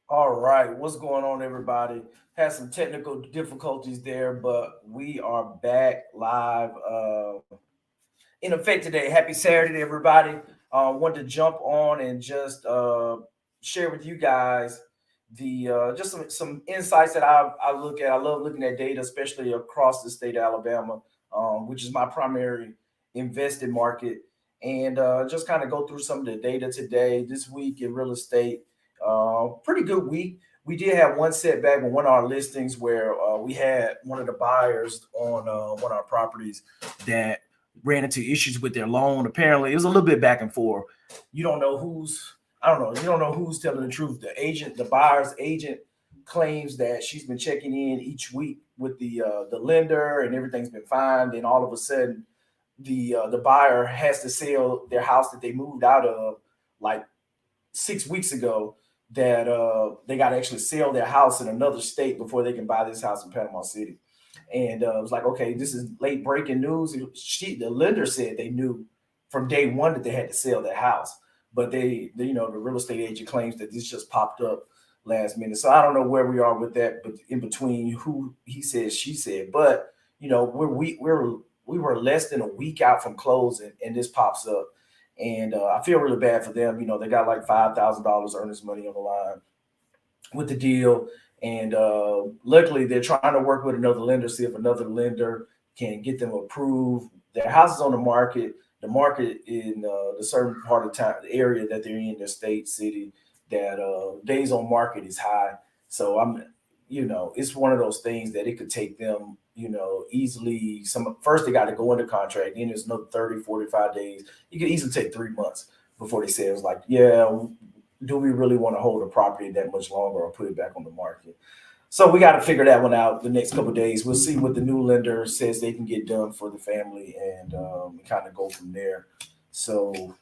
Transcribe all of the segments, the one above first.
All right, what's going on, everybody? Had some technical difficulties there, but we are back live in effect today. Happy Saturday, to everybody. Wanted to jump on and just share with you guys the just some insights that I look at. I love looking at data, especially across the state of Alabama, which is my primary invested market, and just kind of go through some of the data today, this week in real estate. Pretty good week. We did have one setback with one of our listings where we had one of the buyers on one of our properties that ran into issues with their loan. Apparently, it was a little bit back and forth. You don't know who's I don't know. You don't know who's telling the truth. The buyer's agent, claims that she's been checking in each week with the lender and everything's been fine. Then all of a sudden, the buyer has to sell their house that they moved out of like 6 weeks ago. That they got to actually sell their house in another state before they can buy this house in Panama City. And it was like, okay, this is late breaking news. The lender said they knew from day one that they had to sell their house, but the real estate agent claims that this just popped up last minute. So I don't know where we are with that, but in between who he said, she said, but we were less than a week out from closing, and this pops up, and I feel really bad for them. They got like $5,000 earnest money on the line with the deal. And luckily, they're trying to work with another lender, see if another lender can get them approved. Their house is on the market. The market in the certain part of town, the area that they're in, their state, city, that days on market is high. So it's one of those things that it could take them, easily. First, they got to go into contract. Then there's another 30, 45 days. It could easily take 3 months before they say it's like, yeah, do we really want to hold a property that much longer or put it back on the market? So we got to figure that one out the next couple of days. We'll see what the new lender says they can get done for the family, and kind of go from there. So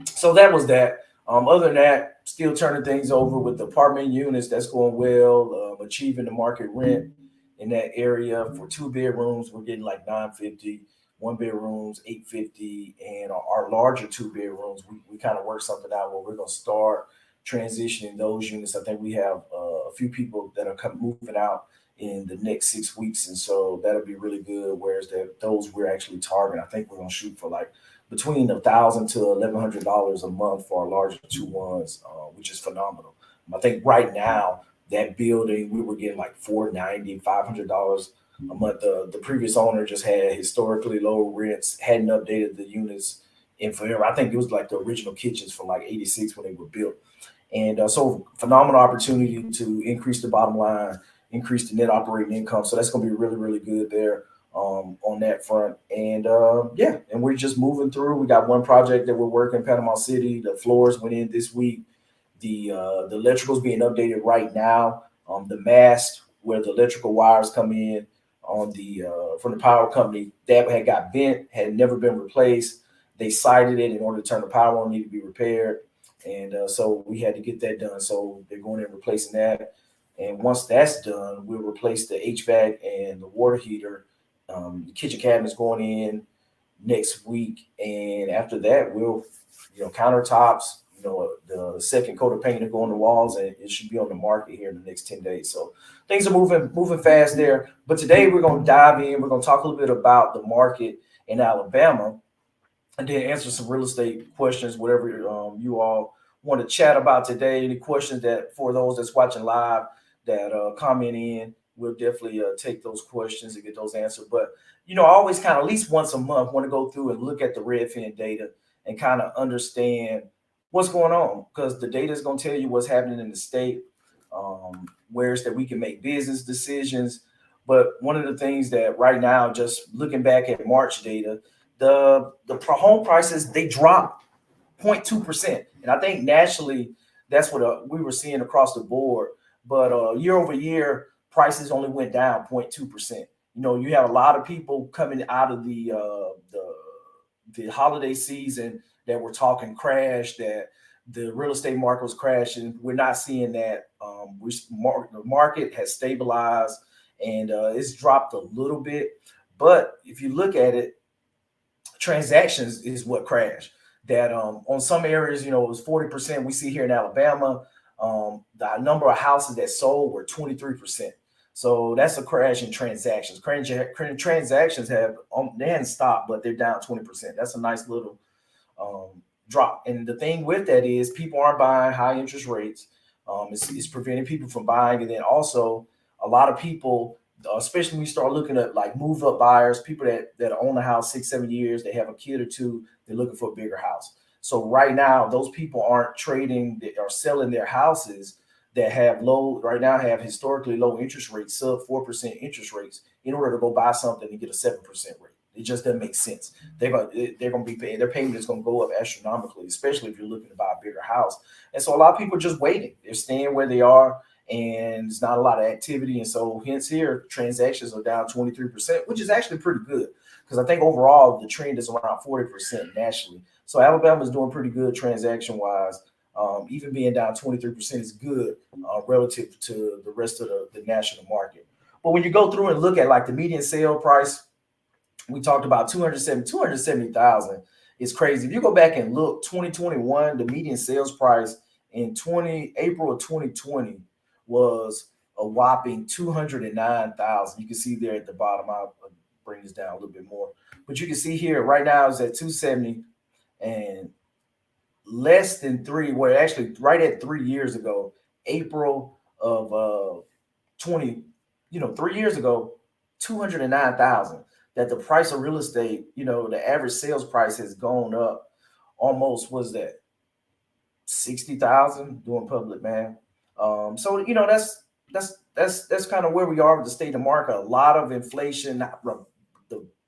so that was that. Other than that, still turning things over with the apartment units. That's going well. Achieving the market rent in that area for 2 bedrooms. We're getting like 950. 1 bedrooms 850, and our larger 2 bedrooms. We kind of work something out where we're gonna start transitioning those units. I think we have a few people that are moving out in the next 6 weeks, and so that'll be really good. Whereas those we're actually targeting, I think we're gonna shoot for like between $1,000 to $1,100 a month for our larger two ones, which is phenomenal. I think right now that building we were getting like 490, $500 a month. The previous owner just had historically low rents, hadn't updated the units in forever. I think it was like the original kitchens from like '86 when they were built, and so phenomenal opportunity to increase the bottom line, increase the net operating income. So that's going to be really, really good there, on that front. And yeah, and we're just moving through. We got one project that we're working in Panama City. The floors went in this week. The electrical's being updated right now. The mast where the electrical wires come in on the from the power company, that had got bent, had never been replaced. They cited it in order to turn the power on, need to be repaired, and so we had to get that done. So they're going in and replacing that. And once that's done, we'll replace the HVAC and the water heater. The kitchen cabinets going in next week, and after that, we'll, countertops, the second coat of paint to go on the walls, and it should be on the market here in the next 10 days. So things are moving fast there. But today we're going to dive in. We're going to talk a little bit about the market in Alabama, and then answer some real estate questions, whatever you all want to chat about today. Any questions that for those that's watching live that comment in, we'll definitely take those questions and get those answered. But I always kind of at least once a month want to go through and look at the Redfin data and kind of understand what's going on, because the data is going to tell you what's happening in the state, where's that we can make business decisions. But one of the things that right now, just looking back at March data, the home prices, they dropped 0.2%, and I think nationally that's what we were seeing across the board. But year over year, prices only went down 0.2%. You have a lot of people coming out of the holiday season that were talking crash, that the real estate market was crashing. We're not seeing that. The market has stabilized, and it's dropped a little bit. But if you look at it, transactions is what crashed. That on some areas, it was 40%. We see here in Alabama, The number of houses that sold were 23%. So that's a crash in transactions. Transactions have they hadn't stopped, but they're down 20%. That's a nice little drop. And the thing with that is people aren't buying high interest rates. It's preventing people from buying. And then also a lot of people, especially when you start looking at like move up buyers, people that own a house 6, 7 years, they have a kid or two, they're looking for a bigger house. So right now, those people aren't trading or selling their houses that have low right now have historically low interest rates, sub 4% interest rates, in order to go buy something and get a 7% rate. It just doesn't make sense. They're gonna be paying, their payment is gonna go up astronomically, especially if you're looking to buy a bigger house. And so a lot of people are just waiting. They're staying where they are, and there's not a lot of activity. And so hence here transactions are down 23%, which is actually pretty good because I think overall the trend is around 40% nationally. So Alabama is doing pretty good transaction wise. Even being down 23% is good relative to the rest of the national market. But when you go through and look at like the median sale price, we talked about 270,000 is crazy. If you go back and look, 2021, the median sales price in April of 2020 was a whopping 209,000. You can see there at the bottom. I'll bring this down a little bit more, but you can see here right now it's at 270, and less than three, well, actually right at 3 years ago, April of 20, 3 years ago, 209,000. That the price of real estate, the average sales price has gone up almost, was that 60,000 doing public, man. So that's kind of where we are with the state of market. A lot of inflation.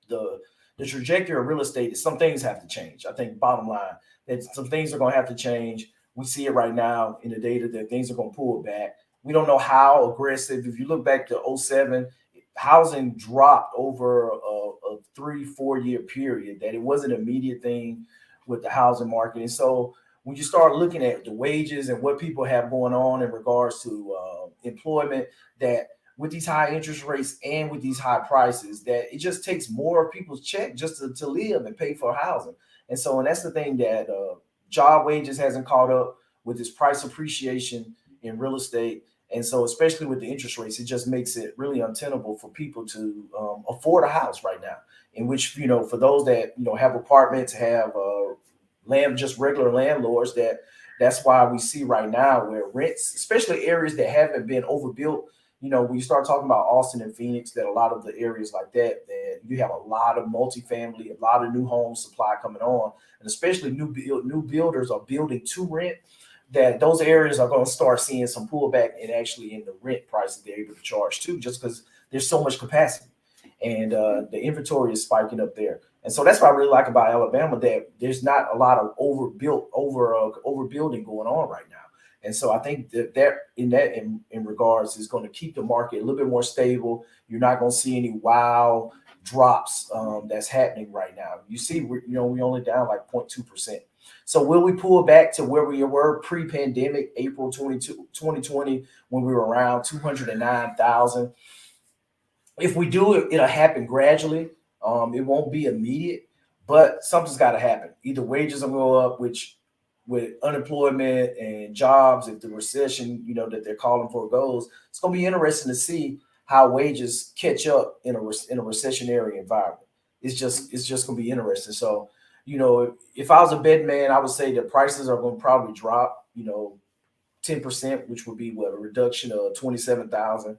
The the trajectory of real estate is some things have to change. I think bottom line that some things are going to have to change. We see it right now in the data that things are going to pull back. We don't know how aggressive. If you look back to '07, housing dropped over a 3-4 year period. That it wasn't an immediate thing with the housing market. And so when you start looking at the wages and what people have going on in regards to employment, that with these high interest rates and with these high prices, that it just takes more of people's check just to live and pay for housing. And that's the thing that job wages hasn't caught up with this price appreciation in real estate. And so, especially with the interest rates, it just makes it really untenable for people to afford a house right now. In which, for those that have apartments, have land, just regular landlords, that's why we see right now where rents, especially areas that haven't been overbuilt. When you start talking about Austin and Phoenix, that a lot of the areas like that you have a lot of multifamily, a lot of new home supply coming on, and especially new builders are building to rent. That those areas are going to start seeing some pullback and actually in the rent prices they're able to charge too, just because there's so much capacity and the inventory is spiking up there. And so that's what I really like about Alabama, that there's not a lot of overbuilding going on right now. And so I think in regards is going to keep the market a little bit more stable. You're not going to see any wow drops that's happening right now. You see, we only down like 0.2%. So will we pull back to where we were pre-pandemic, April 2020, when we were around 209,000? If we do it, it'll happen gradually. It won't be immediate, but something's got to happen. Either wages will go up, which with unemployment and jobs, if the recession, that they're calling for goes, it's going to be interesting to see how wages catch up in a recessionary environment. It's just going to be interesting. So, if I was a bed man, I would say the prices are going to probably drop, 10%, which would be a reduction of 27,000.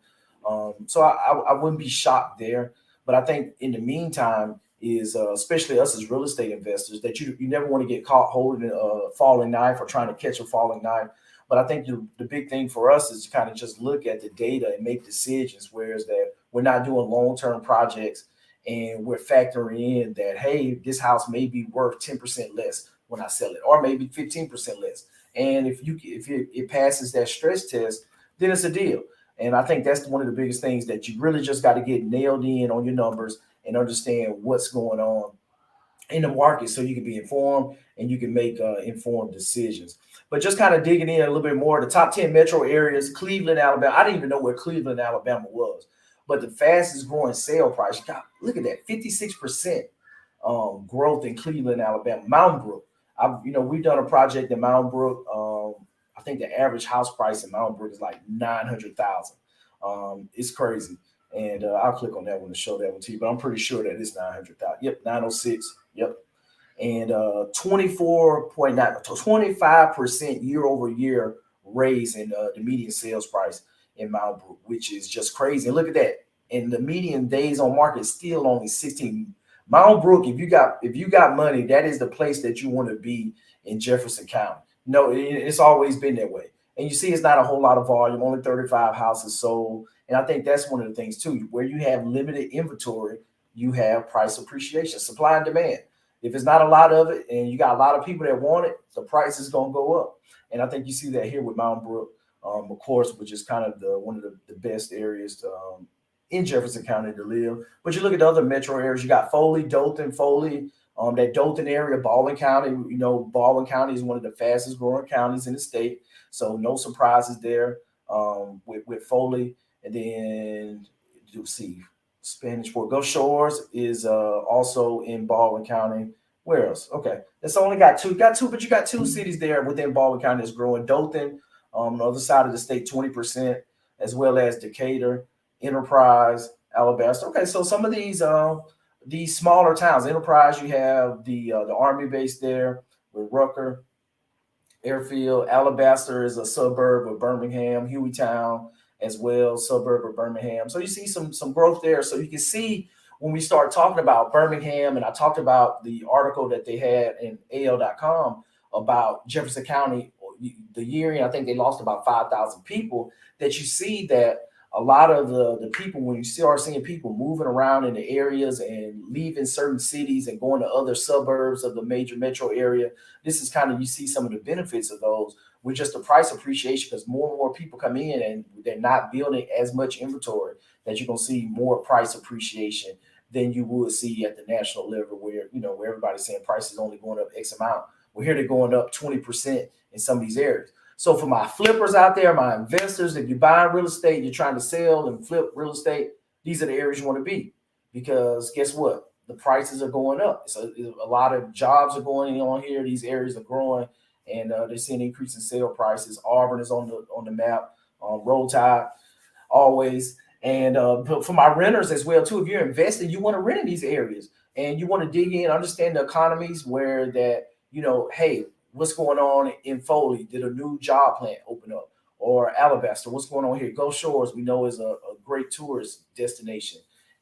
So I wouldn't be shocked there. But I think in the meantime is especially us as real estate investors, that you never want to get caught holding a falling knife or trying to catch a falling knife. But I think the big thing for us is to kind of just look at the data and make decisions, whereas that we're not doing long-term projects and we're factoring in that, hey, this house may be worth 10% less when I sell it, or maybe 15% less. And if it passes that stress test, then it's a deal. And I think that's one of the biggest things, that you really just got to get nailed in on your numbers and understand what's going on in the market so you can be informed and you can make informed decisions. But just kind of digging in a little bit more, the top 10 metro areas, Cleveland, Alabama. I didn't even know where Cleveland, Alabama was, but the fastest growing sale price, God, look at that, 56% growth in Cleveland, Alabama. Mountain Brook. We've done a project in Mountain Brook. I I think the average house price in Mountain Brook is like 900,000. It's crazy. And I'll click on that one to show that one to you, but I'm pretty sure that it's 900,000. Yep, 906. Yep. And 24.9, 25% year over year raise in the median sales price in Mount Brook, which is just crazy. And look at that. And the median days on market is still only 16. Mount Brook, if you got money, that is the place that you want to be in Jefferson County. No, it's always been that way. And you see, it's not a whole lot of volume, only 35 houses sold. And I think that's one of the things too, where you have limited inventory, you have price appreciation, supply and demand. If it's not a lot of it and you got a lot of people that want it, the price is going to go up. And I think you see that here with Mountain Brook, of course, which is kind of one of the best areas in Jefferson County to live. But you look at the other metro areas, you got Foley, Dothan, Foley, that Dothan area, Baldwin County. You know, Baldwin County is one of the fastest growing counties in the state. So no surprises there with Foley. And then you'll see Spanish Fork. Gulf Shores is also in Baldwin County. Where else? Okay, it's only got two, but you got two cities there within Baldwin County that's growing. Dothan, on the other side of the state, 20%, as well as Decatur, Enterprise, Alabaster. Okay, so some of these smaller towns, Enterprise, you have the Army base there with Rucker Airfield. Alabaster is a suburb of Birmingham. Hueytown as well, suburb of Birmingham. So you see some growth there. So you can see when we start talking about Birmingham, and I talked about the article that they had in AL.com about Jefferson County, the year, I think they lost about 5,000 people, that you see that a lot of the people, when you start seeing people moving around in the areas and leaving certain cities and going to other suburbs of the major metro area, this is kind of, you see some of the benefits of those with just the price appreciation, because more and more people come in and they're not building as much inventory, that you're going to see more price appreciation than you would see at the national level where, where everybody's saying prices only going up X amount. Well, here they're going up 20% in some of these areas. So for my flippers out there, my investors, if you're buying real estate, you're trying to sell and flip real estate, these are the areas you want to be, because guess what? The prices are going up. So a lot of jobs are going on here. These areas are growing, and they're seeing an increase in sale prices. Auburn is on the map. Roll Tide, always. And for my renters as well too, if you're investing, you want to rent in these areas and you want to dig in, understand the economies where that, hey, what's going on in Foley? Did a new job plant open up? Or Alabaster, what's going on here? Gulf Shores, we know, is a great tourist destination,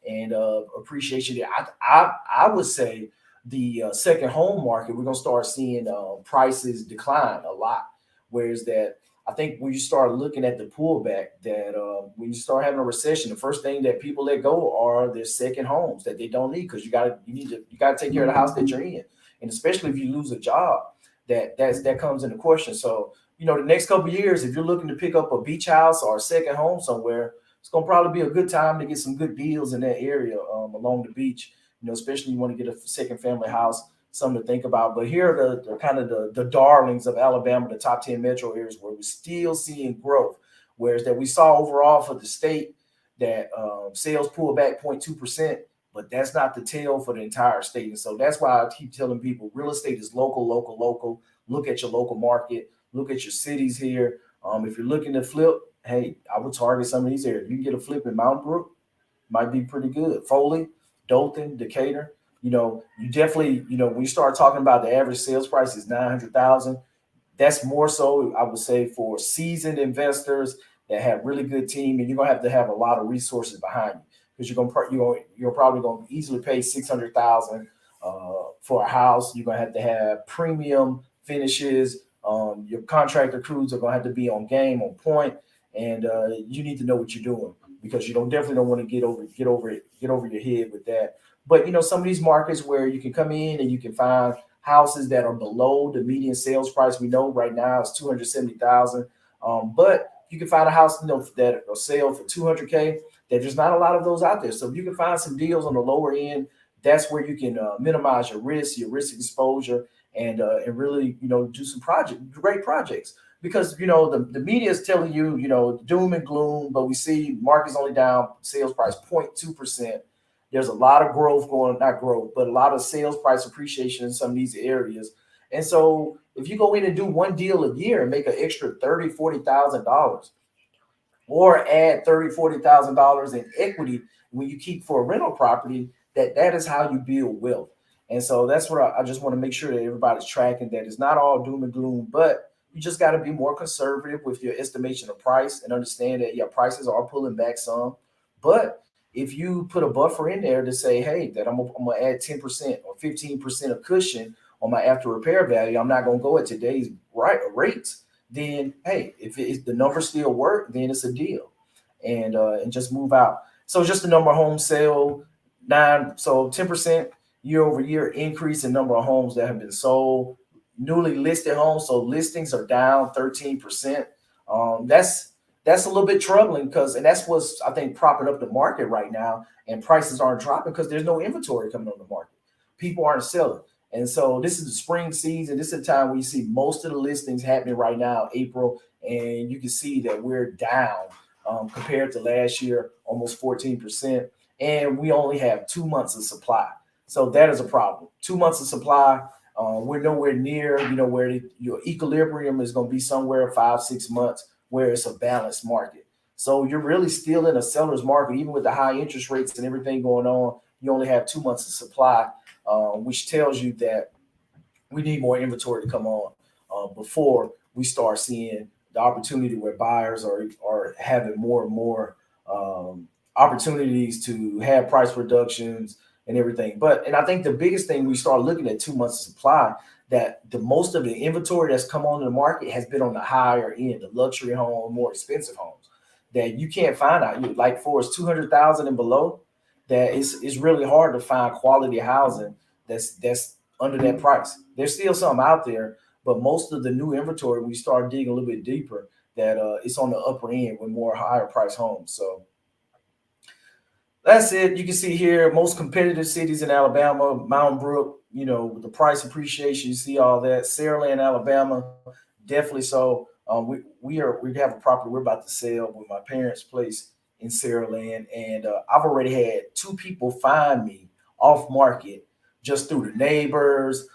and appreciation there. I would say the second home market, we're gonna start seeing prices decline a lot. Whereas that, I think when you start looking at the pullback, that when you start having a recession, the first thing that people let go are their second homes that they don't need, because you gotta take care of the house that you're in, and especially if you lose a job, that comes into question. So the next couple of years, if you're looking to pick up a beach house or a second home somewhere, it's gonna probably be a good time to get some good deals in that area along the beach. Especially you want to get a second family house, something to think about. But here are the kind of the darlings of Alabama, the top 10 metro areas where we're still seeing growth. Whereas that we saw overall for the state that sales pulled back 0.2%, but that's not the tale for the entire state. And so that's why I keep telling people real estate is local, local, local. Look at your local market, look at your cities here. If you're looking to flip, hey, I would target some of these areas. If you can get a flip in Mountain Brook, might be pretty good. Foley, Dothan, Decatur. You definitely, when you start talking about the average sales price is 900,000, that's more so, I would say, for seasoned investors that have really good team, and you're gonna have to have a lot of resources behind you, because you're probably gonna easily pay 600,000 for a house. You're gonna have to have premium finishes. Your contractor crews are gonna have to be on game, on point, and you need to know what you're doing, because you definitely don't want to get over your head with that. But some of these markets where you can come in and you can find houses that are below the median sales price. We know right now it's 270,000, but you can find a house that will sell for 200K. There's not a lot of those out there. So if you can find some deals on the lower end, that's where you can minimize your risk exposure, and really do some great projects. Because the media is telling you doom and gloom, but we see markets only down sales price 0.2%. There's a lot of growth not growth, but a lot of sales price appreciation in some of these areas. And so if you go in and do one deal a year and make an extra $30,000, $40,000, or add $30,000, $40,000 in equity when you keep for a rental property, that is how you build wealth. And so that's what I just want to make sure that everybody's tracking, that it's not all doom and gloom, but you just got to be more conservative with your estimation of price and understand that, yeah, prices are pulling back some. But if you put a buffer in there to say, hey, that I'm gonna add 10% or 15% of cushion on my after repair value, I'm not gonna go at today's rates, then hey, if the numbers still work, then it's a deal, and just move out. So just the number of homes sale 10% year over year increase in number of homes that have been sold. Newly listed homes, so listings are down 13%. That's a little bit troubling, and that's what's, I think, propping up the market right now. And prices aren't dropping because there's no inventory coming on the market. People aren't selling. And so this is the spring season. This is the time where you see most of the listings happening right now, April, and you can see that we're down compared to last year, almost 14%. And we only have 2 months of supply. So that is a problem. 2 months of supply. We're nowhere near, where your equilibrium is going to be somewhere 5, 6 months where it's a balanced market. So you're really still in a seller's market, even with the high interest rates and everything going on. You only have 2 months of supply, which tells you that we need more inventory to come on before we start seeing the opportunity where buyers are having more and more opportunities to have price reductions and everything. And I think the biggest thing, we start looking at 2 months of supply, that the most of the inventory that's come on the market has been on the higher end, the luxury home, more expensive homes that you can't find out. Like for us, 200,000 and below, that it's really hard to find quality housing that's under that price. There's still some out there, but most of the new inventory, we start digging a little bit deeper, that it's on the upper end with more higher price homes. So that's it. You can see here most competitive cities in Alabama, Mountain Brook, with the price appreciation, you see all that. Saraland, Alabama, definitely so. We have a property we're about to sell with my parents' place in Saraland, and I've already had two people find me off market just through the neighbors,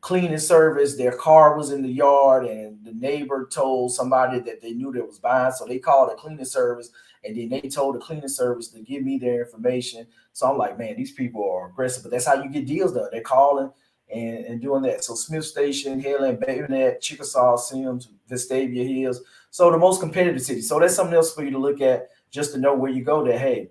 cleaning service. Their car was in the yard, and the neighbor told somebody that they knew that was buying, so they called a cleaning service, and then they told the cleaning service to give me their information. So I'm like, man, these people are aggressive, but that's how you get deals done. They're calling and doing that. So Smith Station, Highland, Bayonet, Chickasaw, Sims, Vestavia Hills. So the most competitive cities. So that's something else for you to look at, just to know where you go. That, hey,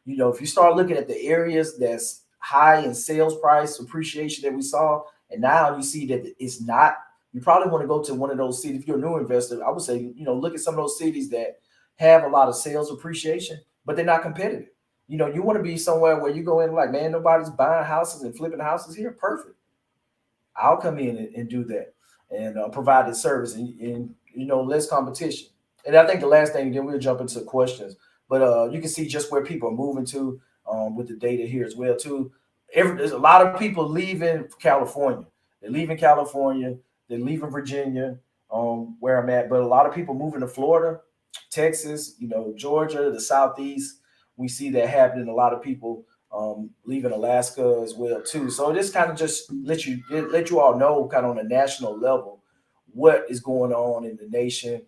if you start looking at the areas that's high in sales price appreciation that we saw, and now you see that it's not, you probably want to go to one of those cities. If you're a new investor, I would say, look at some of those cities that have a lot of sales appreciation, but they're not competitive. You want to be somewhere where you go in like, man, nobody's buying houses and flipping houses here. Perfect. I'll come in and do that and provide the service and less competition. And I think the last thing, then we'll jump into questions. But you can see just where people are moving to with the data here as well too. There's a lot of people leaving California. They're leaving California. They're leaving Virginia, where I'm at. But a lot of people moving to Florida, Texas, Georgia, the Southeast. We see that happening. A lot of people leaving Alaska as well too. So this kind of just let you all know, kind of on a national level, what is going on in the nation,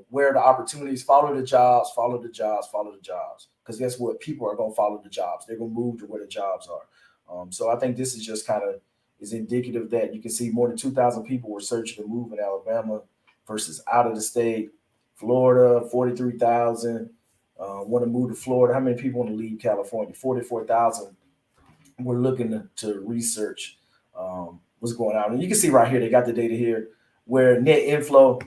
where the opportunities. Follow the jobs, follow the jobs, follow the jobs. Because guess what? People are going to follow the jobs. They're going to move to where the jobs are. So I think this is just kind of is indicative that you can see more than 2,000 people were searching to move in Alabama versus out of the state. Florida, 43,000. Want to move to Florida. How many people want to leave California? 44,000. We're looking to research what's going on. And you can see right here, they got the data here, where net inflow,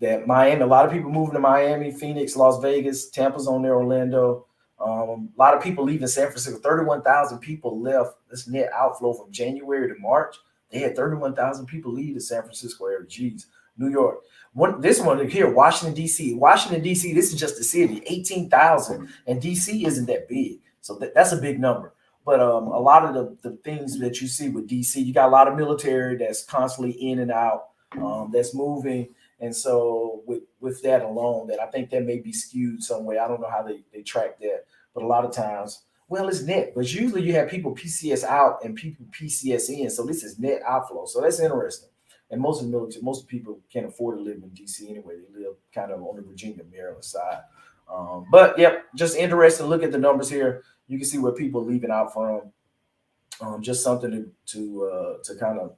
that Miami, a lot of people moving to Miami, Phoenix, Las Vegas, Tampa's on there, Orlando. A lot of people leaving San Francisco. 31,000 people left. This net outflow from January to March. They had 31,000 people leave the San Francisco area. Geez. New York. This one here, Washington, D.C. Washington, D.C., this is just the city, 18,000. And D.C. isn't that big. So that's a big number. But a lot of the things that you see with D.C., you got a lot of military that's constantly in and out, that's moving. And so with that alone, that I think that may be skewed some way. I don't know how they track that. But a lot of times Well, it's net, but usually you have people PCS out and people PCS in. So this is net outflow. So that's interesting. And most of the military, most people can't afford to live in DC anyway. They live kind of on the Virginia, Maryland side. But yep, just interesting. Look at the numbers here. You can see where people are leaving out from. Just something to kind of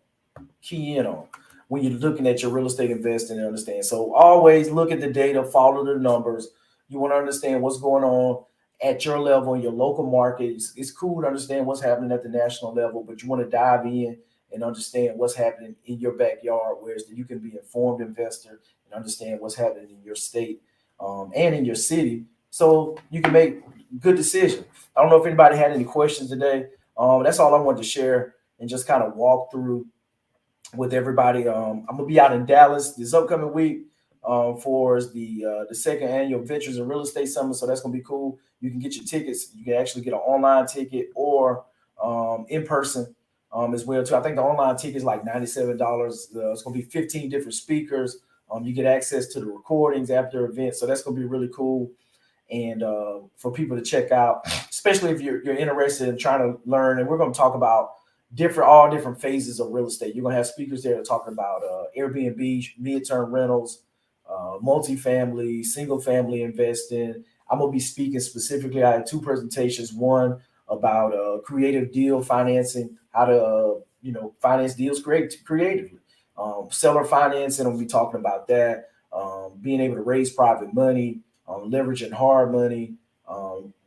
key in on when you're looking at your real estate investing and understand. So always look at the data, follow the numbers. You want to understand what's going on at your level in your local market. It's cool to understand what's happening at the national level, but you want to dive in and understand what's happening in your backyard, whereas you can be an informed investor and understand what's happening in your state and in your city, so you can make good decisions. I don't know if anybody had any questions today. That's all I wanted to share and just kind of walk through with everybody. I'm gonna be out in Dallas this upcoming week for the second annual Ventures in Real Estate Summit. So that's gonna be cool. You can get your tickets. You can actually get an online ticket or in person as well too. I think the online ticket is like $97. It's gonna be 15 different speakers. You get access to the recordings after events, so that's gonna be really cool and for people to check out, especially if you're interested in trying to learn. And we're going to talk about all different phases of real estate. You're going to have speakers there talking about Airbnb, midterm rentals, multifamily, single family investing. I'm going to be speaking specifically. I had two presentations. One about creative deal financing, how to finance deals creatively. Seller financing. I'll be talking about that. Being able to raise private money, leveraging hard money,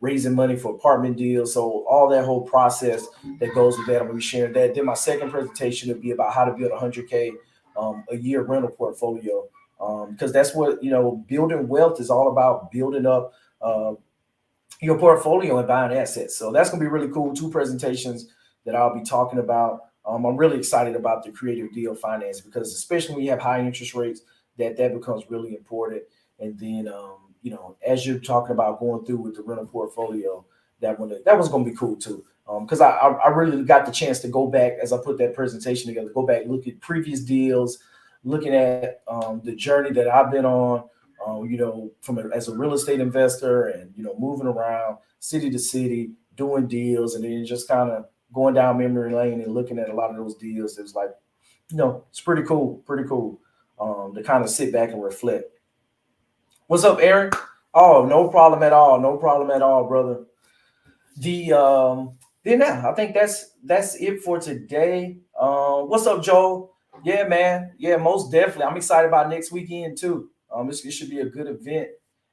raising money for apartment deals. So all that whole process that goes with that, I'm gonna be sharing that. Then my second presentation will be about how to build 100K a year rental portfolio, because that's what building wealth is all about. Building up your portfolio and buying assets. So that's gonna be really cool. Two presentations that I'll be talking about. I'm really excited about the creative deal finance because especially when you have high interest rates, that becomes really important. And then as you're talking about going through with the rental portfolio, that was going to be cool too. Because I really got the chance to go back as I put that presentation together, go back, look at previous deals, looking at the journey that I've been on, as a real estate investor and, moving around city to city, doing deals, and then just kind of going down memory lane and looking at a lot of those deals. It's like, it's pretty cool to kind of sit back and reflect. What's up, Aaron? Oh, no problem at all. No problem at all, brother. The then now I think that's it for today. What's up, Joel? Yeah, man. Yeah, most definitely. I'm excited about next weekend too. It should be a good event.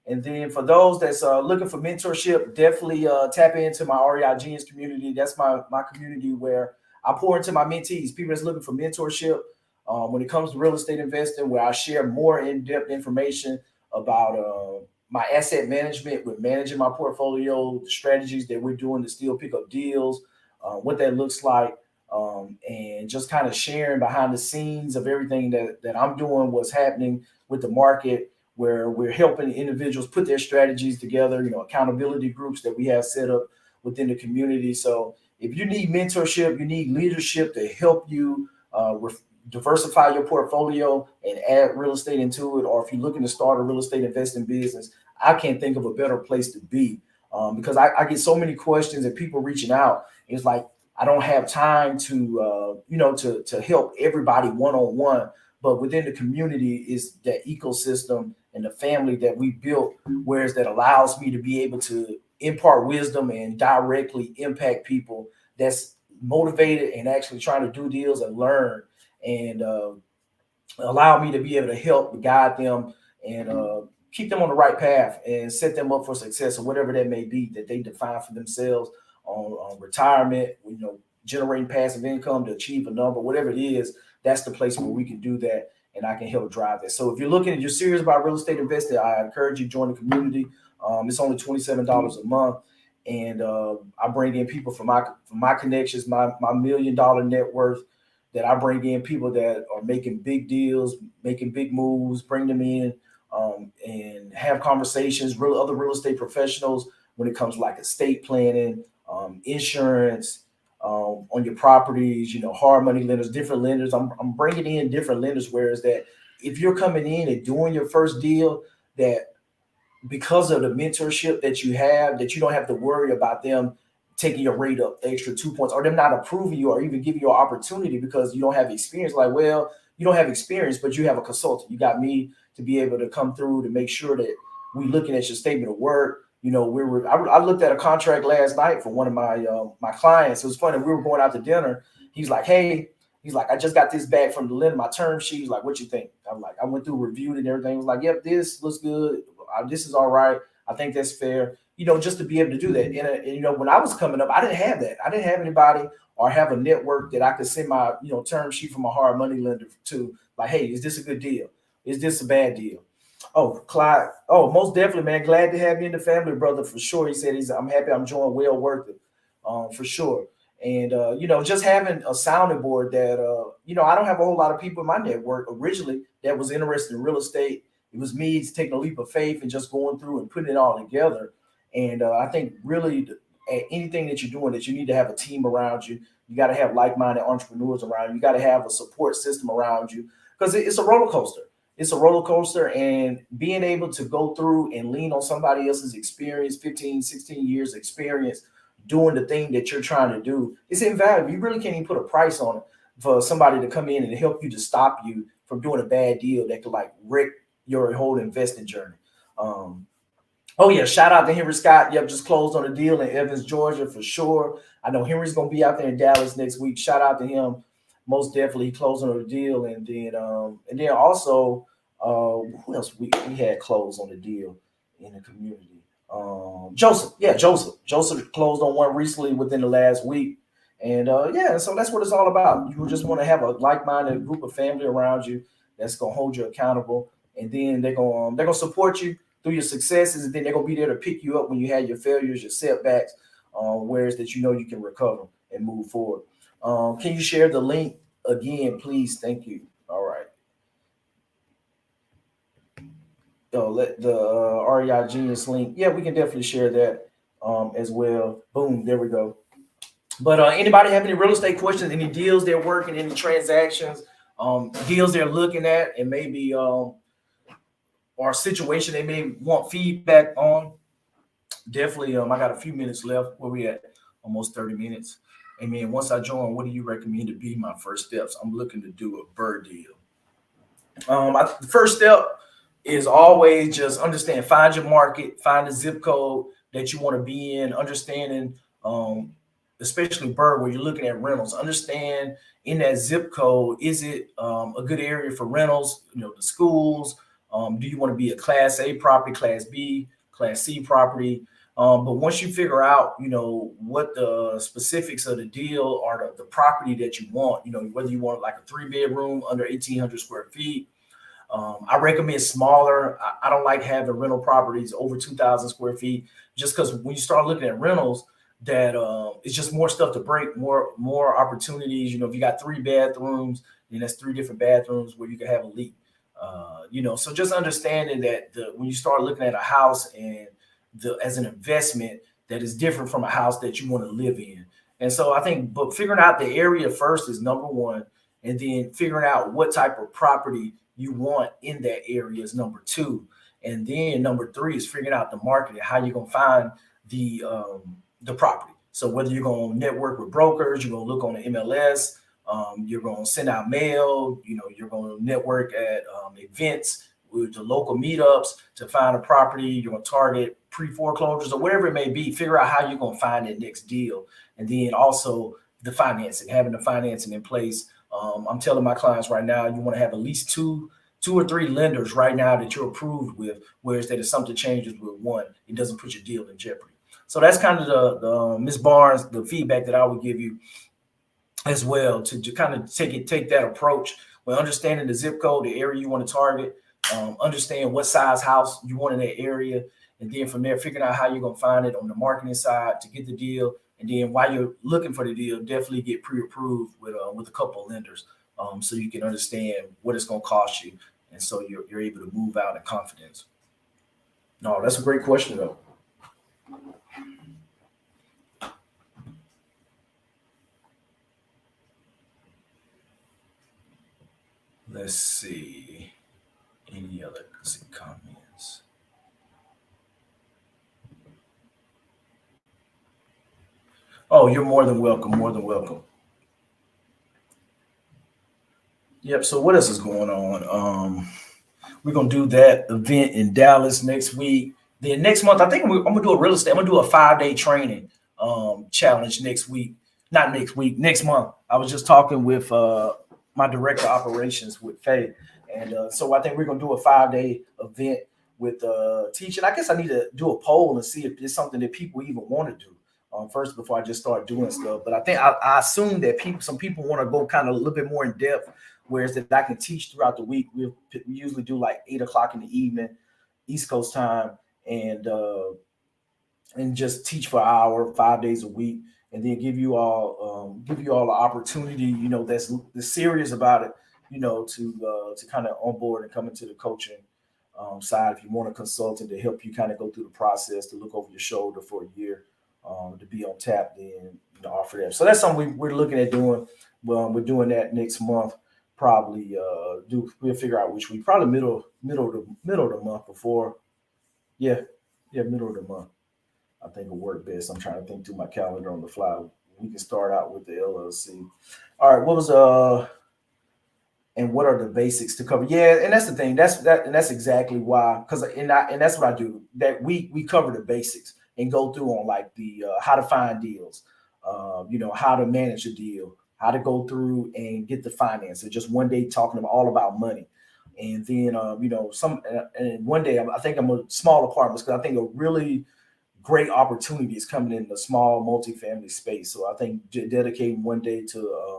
And then for those that's looking for mentorship, definitely tap into my REI Genius community. That's my community where I pour into my mentees, people that's looking for mentorship when it comes to real estate investing, where I share more in-depth information about my asset management with managing my portfolio, the strategies that we're doing to still pick up deals, what that looks like, and just kind of sharing behind the scenes of everything that I'm doing, what's happening with the market, where we're helping individuals put their strategies together, accountability groups that we have set up within the community. So if you need mentorship, you need leadership to help you diversify your portfolio and add real estate into it, or if you're looking to start a real estate investing business, I can't think of a better place to be because I get so many questions and people reaching out. It's like I don't have time to to help everybody one-on-one, but within the community is that ecosystem and the family that we built, whereas that allows me to be able to impart wisdom and directly impact people that's motivated and actually trying to do deals and learn, and allow me to be able to help guide them and keep them on the right path and set them up for success or whatever that may be that they define for themselves on retirement, generating passive income to achieve a number, whatever it is. That's the place where we can do that and I can help drive that. So if you're looking and you're serious about real estate investing, I encourage you to join the community. It's only $27 a month. And I bring in people from my connections, my $1 million net worth, that I bring in people that are making big deals, making big moves, bring them in and have conversations, other real estate professionals when it comes to like estate planning, insurance, on your properties, hard money lenders, different lenders. I'm bringing in different lenders, whereas that if you're coming in and doing your first deal, that because of the mentorship that you have, that you don't have to worry about them taking your rate up the extra 2 points, or them not approving you or even giving you an opportunity because you don't have experience. Like, well, you don't have experience, but you have a consultant. You got me to be able to come through to make sure that we looking at your statement of work. You know, I looked at a contract last night for one of my clients. It was funny. We were going out to dinner. He's like, hey, he's like, I just got this back from the lender, my term sheet. He's like, what you think? I'm like, I went through, reviewed it and everything. He was like, yep, this looks good. This is all right. I think that's fair. You know, just to be able to do that. And you know, when I was coming up, I didn't have that. I didn't have anybody or have a network that I could send my, you know, term sheet from a hard money lender to. Like, hey, is this a good deal? Is this a bad deal? Oh, Clyde. Oh, most definitely, man. Glad to have you in the family, brother, for sure. He said I'm happy I'm joining well worth it. For sure. And you know, just having a sounding board that you know, I don't have a whole lot of people in my network originally that was interested in real estate. It was me taking a leap of faith and just going through and putting it all together. And I think really anything that you're doing, that you need to have a team around you. You got to have like-minded entrepreneurs around you. You got to have a support system around you because it's a roller coaster. It's a roller coaster, and being able to go through and lean on somebody else's experience, 15, 16 years experience doing the thing that you're trying to do, is invaluable. You really can't even put a price on it for somebody to come in and help you to stop you from doing a bad deal that could like wreck your whole investing journey. Um, Oh yeah, shout out to Henry Scott. Yep, just closed on a deal in Evans, Georgia for sure. I know Henry's gonna be out there in Dallas next week. Shout out to him. Most definitely he closed on a deal. And then also who else we had closed on the deal in the community? Joseph. Yeah, Joseph. Joseph closed on one recently within the last week. And yeah, so that's what it's all about. You just want to have a like-minded group of family around you that's gonna hold you accountable, and then they're gonna support you through your successes, and then they're gonna be there to pick you up when you had your failures, your setbacks, whereas that you know you can recover and move forward. Can you share the link again, please? Thank you. All right. Let the REI Genius link. Yeah, we can definitely share that as well. Boom, there we go. But anybody have any real estate questions? Any deals they're working? Any transactions? Deals they're looking at, and maybe or a situation they may want feedback on? Definitely. I got a few minutes left. Where we at? Almost 30 minutes. And man, once I join, what do you recommend to be my first steps? I'm looking to do a bird deal. The first step is always just understand, find your market, find the zip code that you want to be in, understanding, especially bird where you're looking at rentals. Understand in that zip code, is it a good area for rentals? You know, the schools. Do you want to be a Class A property, Class B, Class C property? But once you figure out, you know, what the specifics of the deal or the property that you want, you know, whether you want like a 3 bedroom under 1,800 square feet, I recommend smaller. I don't like having rental properties over 2,000 square feet, just because when you start looking at rentals, that it's just more stuff to break, more opportunities. You know, if you got 3 bathrooms, then that's 3 different bathrooms where you can have a leak. You know, so just understanding that when you start looking at a house and as an investment, that is different from a house that you want to live in. And so I think, but figuring out the area first is number one, and then figuring out what type of property you want in that area is number two, and then number three is figuring out the market and how you're gonna find the property. So whether you're gonna network with brokers, you're gonna look on the MLS, you're gonna send out mail, you know, you're gonna network at events with the local meetups to find a property. You're gonna target pre-foreclosures or whatever it may be. Figure out how you're gonna find that next deal, and then also the financing, having the financing in place. I'm telling my clients right now, you want to have at least two or three lenders right now that you're approved with, whereas that if something changes with one, it doesn't put your deal in jeopardy. So that's kind of the Ms. Barnes, the feedback that I would give you as well, to kind of take that approach with understanding the zip code, the area you want to target, understand what size house you want in that area, and then from there, figuring out how you're gonna find it on the marketing side to get the deal. And then while you're looking for the deal, definitely get pre-approved with a couple of lenders, so you can understand what it's gonna cost you, and so you're able to move out in confidence. No, that's a great question though. Let's see. Any other comments? Oh, you're more than welcome. More than welcome. Yep. So what else is going on? We're gonna do that event in Dallas next week. Then next month, I think I'm gonna do a real estate. I'm gonna do a 5 day training challenge next week. Not next week, next month. I was just talking with my director of operations with Faye, and so I think we're gonna do a 5 day event with teaching. I guess I need to do a poll and see if it's something that people even want to do. First, before I just start doing stuff, but I think I assume that some people want to go kind of a little bit more in depth, whereas that I can teach throughout the week. We usually do like 8 o'clock in the evening, East Coast time, and uh, and just teach for an hour, 5 days a week, and then give you all the opportunity. That's serious about it. To kind of onboard and come into the coaching side. If you want a consultant to help you kind of go through the process, to look over your shoulder for a year, to be on tap, then offer that. So that's something we're looking at doing. Well, we're doing that next month. Probably we'll figure out which week. Probably middle of the month before. Yeah, yeah, middle of the month. I think will work best. I'm trying to think through my calendar on the fly. We can start out with the LLC. All right, and what are the basics to cover? Yeah, and that's the thing. And that's exactly why. And that's what I do. That we cover the basics and go through on like the how to find deals, how to manage a deal, how to go through and get the finance. And just one day talking about all about money, and then and one day I think I'm a small apartments because I think a really great opportunities coming in the small multifamily space. So I think dedicating one day to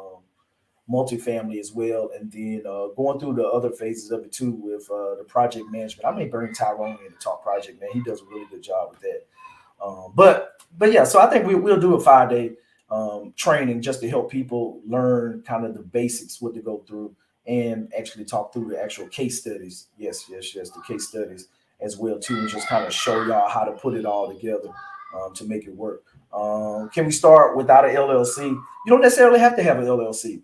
multifamily as well, and then going through the other phases of it too with the project management. I may bring Tyrone in to talk project, man. He does a really good job with that. But yeah, so I think we'll do a 5 day training just to help people learn kind of the basics, what to go through, and actually talk through the actual case studies. Yes, yes, yes, the case studies as well too, and just kind of show y'all how to put it all together to make it work. Can we start without an LLC? You don't necessarily have to have an LLC.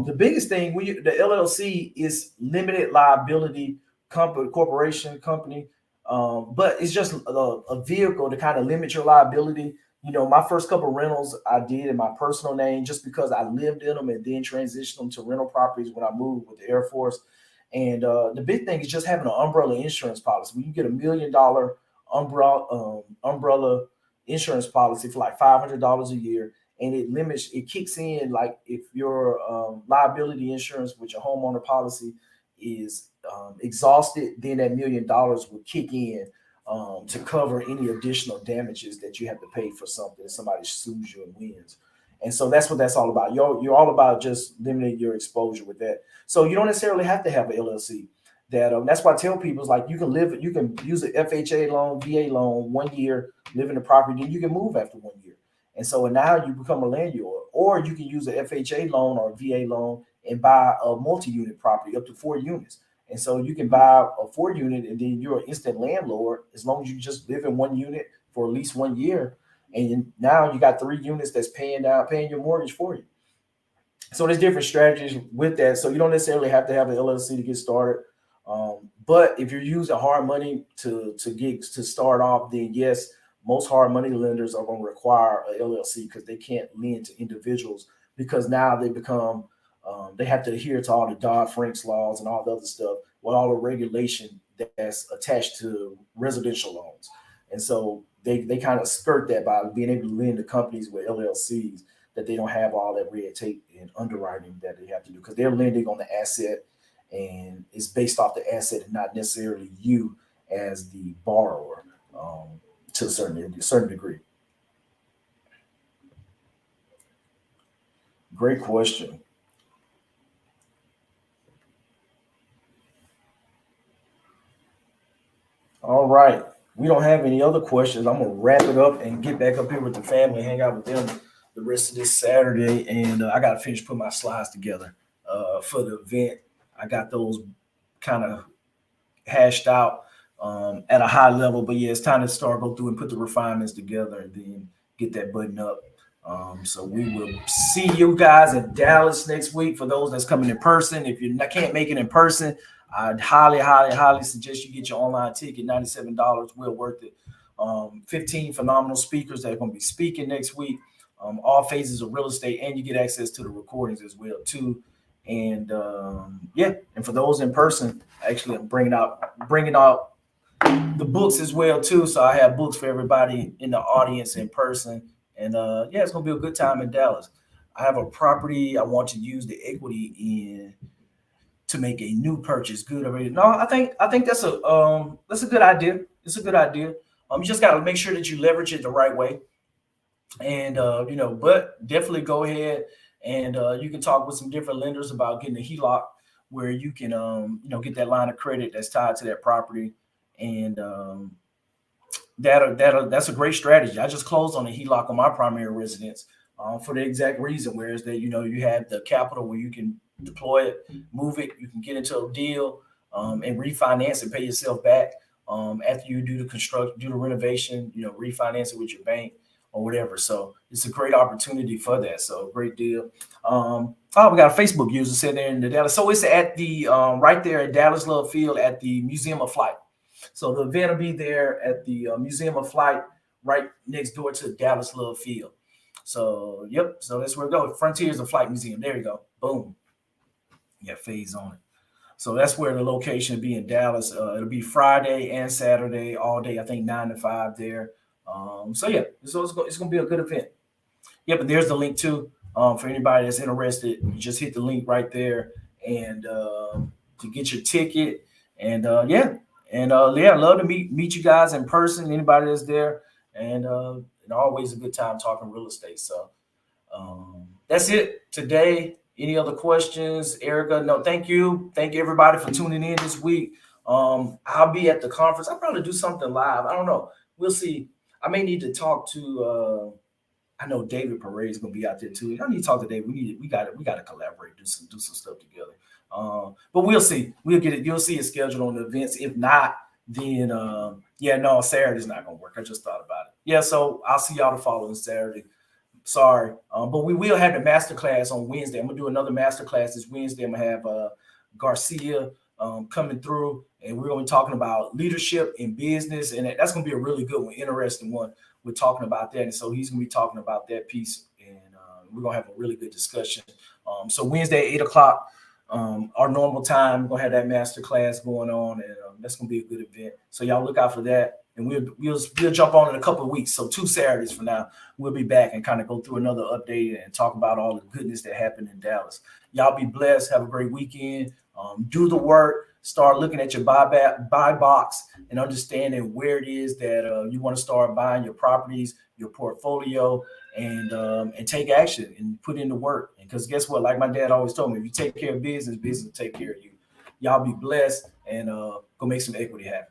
The biggest thing the LLC is limited liability company, but it's just a vehicle to kind of limit your liability. My first couple of rentals I did in my personal name just because I lived in them and then transitioned them to rental properties when I moved with the Air Force. And the big thing is just having an umbrella insurance policy. When you get $1 million umbrella insurance policy for like $500 a year, and it kicks in like if your liability insurance with your homeowner policy is exhausted, then that $1 million will kick in to cover any additional damages that you have to pay for something if somebody sues you and wins. And so that's what that's all about. You're all about just limiting your exposure with that. So you don't necessarily have to have an LLC. That's why I tell people is like you can use an FHA loan, VA loan 1 year, live in the property, then you can move after 1 year. And so now you become a landlord, or you can use an FHA loan or a VA loan and buy a multi-unit property up to 4 units. And so you can buy a 4 unit and then you're an instant landlord as long as you just live in 1 unit for at least 1 year. And now you got 3 units that's paying your mortgage for you. So there's different strategies with that. So you don't necessarily have to have an LLC to get started. But if you're using hard money to start off, then yes, most hard money lenders are going to require a LLC because they can't lend to individuals because now they have to adhere to all the Dodd-Frank's laws and all the other stuff with all the regulation that's attached to residential loans. And so they kind of skirt that by being able to lend to companies with LLCs that they don't have all that red tape and underwriting that they have to do because they're lending on the asset and it's based off the asset and not necessarily you as the borrower to a certain degree. Great question. All right. We don't have any other questions. I'm gonna wrap it up and get back up here with the family, hang out with them the rest of this Saturday, and I gotta finish putting my slides together for the event. I got those kind of hashed out at a high level, but yeah, it's time to start go through and put the refinements together and then get that button up. So we will see you guys in Dallas next week. For those that's coming in person, if you can't make it in person, I'd highly, highly, highly suggest you get your online ticket. $97, well worth it. 15 phenomenal speakers that are going to be speaking next week. all phases of real estate, and you get access to the recordings as well too. And yeah, and for those in person, actually, I'm bringing out the books as well too. So I have books for everybody in the audience in person, and yeah, it's gonna be a good time in Dallas. I have a property I want to use the equity in to make a new purchase. Good already. No, I think that's a good idea. It's a good idea. You just got to make sure that you leverage it the right way, and but definitely go ahead and you can talk with some different lenders about getting a HELOC where you can get that line of credit that's tied to that property, and that's a great strategy. I just closed on a HELOC on my primary residence for the exact reason, whereas that you have the capital where you can deploy it, move it, you can get into a deal and refinance and pay yourself back after you do the construction, do the renovation, refinance it with your bank or whatever. So it's a great opportunity for that. So great deal. We got a Facebook user sitting there in the Dallas. So it's at the right there at Dallas Love Field at the Museum of Flight. So the event will be there at the Museum of Flight, right next door to Dallas Love Field. So yep, so that's where we go. Frontiers of Flight Museum. There you go. Boom. Yeah, phase on it. So that's where the location will be in Dallas. It'll be Friday and Saturday all day. I think 9 to 5 there. So yeah, so it's gonna be a good event. Yep, and there's the link too. For anybody that's interested, you just hit the link right there and to get your ticket. And yeah, I'd love to meet you guys in person. Anybody that's there, and always a good time talking real estate. So that's it today. Any other questions, Erica? No, thank you. Thank you everybody for tuning in this week. I'll be at the conference. I'll probably do something live. I don't know. We'll see. I may need to talk to. I know David Parade is gonna be out there too. I need to talk to David. We got to collaborate, do some stuff together. But we'll see. We'll get it. You'll see a schedule on the events. If not, then yeah, no, Saturday's not gonna work. I just thought about it. Yeah, so I'll see y'all the following Saturday. Sorry, but we will have the masterclass on Wednesday. I'm gonna do another masterclass this Wednesday. I'm gonna have Garcia coming through, and we're gonna be talking about leadership in business, and that's gonna be a really good one, interesting one. We're talking about that, and so he's gonna be talking about that piece, and we're gonna have a really good discussion. So Wednesday, 8 o'clock, our normal time, we're gonna have that master class going on, and that's gonna be a good event. So y'all look out for that, and we'll jump on in a couple of weeks. So 2 Saturdays from now, we'll be back and kind of go through another update and talk about all the goodness that happened in Dallas. Y'all be blessed. Have a great weekend. Do the work. Start looking at your buy box and understanding where it is that you want to start buying your properties, your portfolio, and take action and put in the work. Because guess what? Like my dad always told me, if you take care of business, business will take care of you. Y'all be blessed and go make some equity happen.